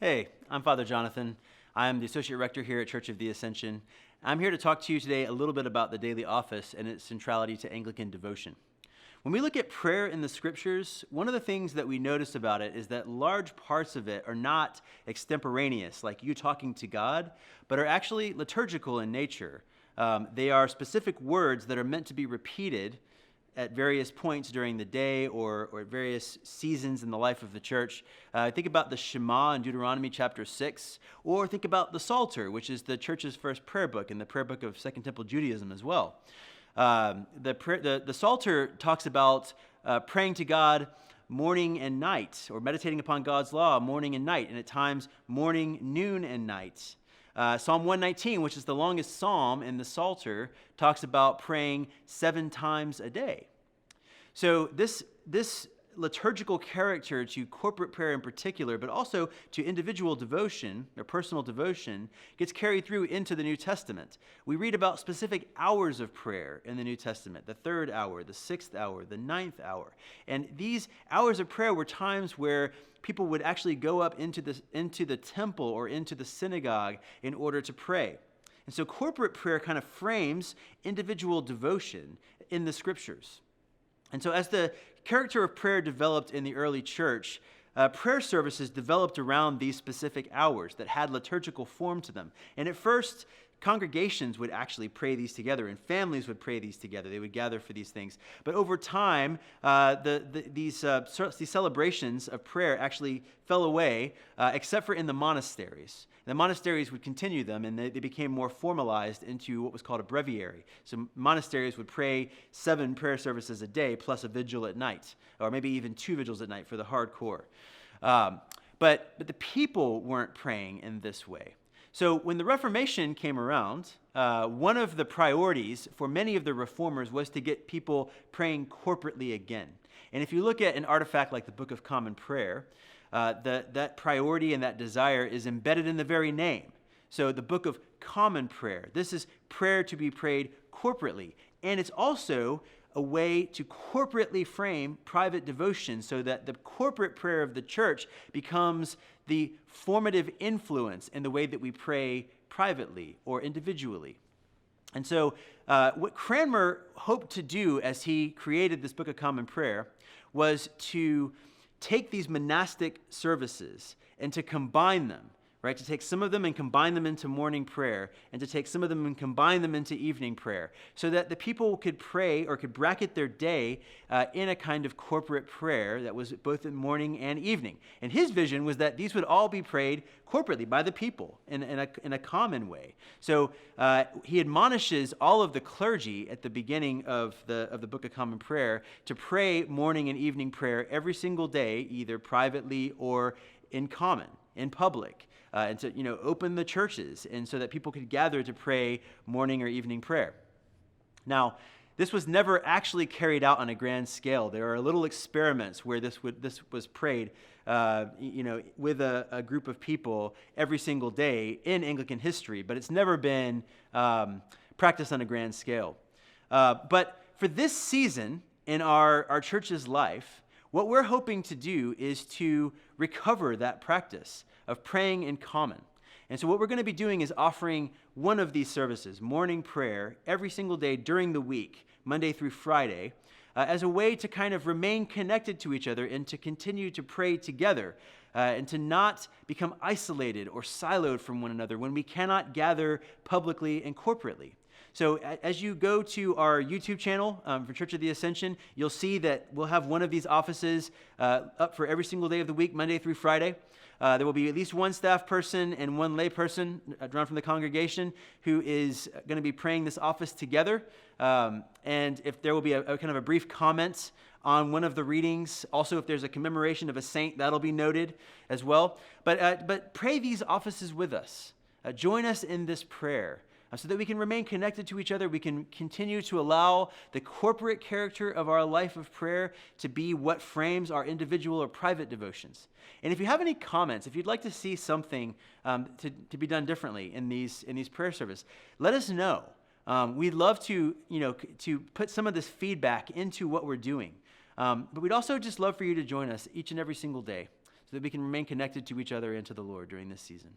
Hey, I'm Father Jonathan. I'm the Associate Rector here at Church of the Ascension. I'm here to talk to you today a little bit about the daily office and its centrality to Anglican devotion. When we look at prayer in the Scriptures, one of the things that we notice about it is that large parts of it are not extemporaneous, like you talking to God, but are actually liturgical in nature. They are specific words that are meant to be repeated at various points during the day or at various seasons in the life of the church. Think about the Shema in Deuteronomy chapter 6, or think about the Psalter, which is the church's first prayer book and the prayer book of Second Temple Judaism as well. The Psalter talks about praying to God morning and night, or meditating upon God's law morning and night, and at times morning, noon, and night. Psalm 119, which is the longest psalm in the Psalter, talks about praying 7 times a day. So this liturgical character to corporate prayer in particular, but also to individual devotion or personal devotion, gets carried through into the New Testament. We read about specific hours of prayer in the New Testament: the 3rd hour, the 6th hour, the 9th hour. And these hours of prayer were times where people would actually go up into the temple or into the synagogue in order to pray. And so corporate prayer kind of frames individual devotion in the Scriptures. And so as the character of prayer developed in the early church, prayer services developed around these specific hours that had liturgical form to them. And at first, congregations would actually pray these together, and families would pray these together. They would gather for these things. But over time, these celebrations of prayer actually fell away, except for in the monasteries. The monasteries would continue them, and they became more formalized into what was called a breviary. So monasteries would pray 7 prayer services a day, plus a vigil at night, or maybe even 2 vigils at night for the hardcore. But the people weren't praying in this way. So when the Reformation came around, one of the priorities for many of the reformers was to get people praying corporately again. And if you look at an artifact like the Book of Common Prayer, that priority and that desire is embedded in the very name. So the Book of Common Prayer, this is prayer to be prayed corporately. And it's also a way to corporately frame private devotion so that the corporate prayer of the church becomes the formative influence in the way that we pray privately or individually. And so what Cranmer hoped to do as he created this Book of Common Prayer was to take these monastic services and to combine them, right? To take some of them and combine them into morning prayer, and to take some of them and combine them into evening prayer, so that the people could pray or could bracket their day in a kind of corporate prayer that was both in morning and evening. And his vision was that these would all be prayed corporately by the people in a common way. So he admonishes all of the clergy at the beginning of the Book of Common Prayer to pray morning and evening prayer every single day, either privately or in common, in public. And to open the churches, and so that people could gather to pray morning or evening prayer. Now, this was never actually carried out on a grand scale. There are little experiments where this was prayed, with a group of people every single day in Anglican history, but it's never been practiced on a grand scale. But for this season in our church's life, what we're hoping to do is to recover that practice of praying in common. And so what we're going to be doing is offering one of these services, morning prayer, every single day during the week, Monday through Friday, as a way to kind of remain connected to each other and to continue to pray together, and to not become isolated or siloed from one another when we cannot gather publicly and corporately. So as you go to our YouTube channel for Church of the Ascension, you'll see that we'll have one of these offices up for every single day of the week, Monday through Friday. There will be at least one staff person and one lay person drawn from the congregation who is going to be praying this office together. And if there will be a kind of a brief comment on one of the readings. Also, if there's a commemoration of a saint, that'll be noted as well. But pray these offices with us. Join us in this prayer. So that we can remain connected to each other, we can continue to allow the corporate character of our life of prayer to be what frames our individual or private devotions. And if you have any comments, if you'd like to see something to be done differently in these prayer service, let us know. We'd love to put some of this feedback into what we're doing. But we'd also just love for you to join us each and every single day. so that we can remain connected to each other and to the Lord during this season.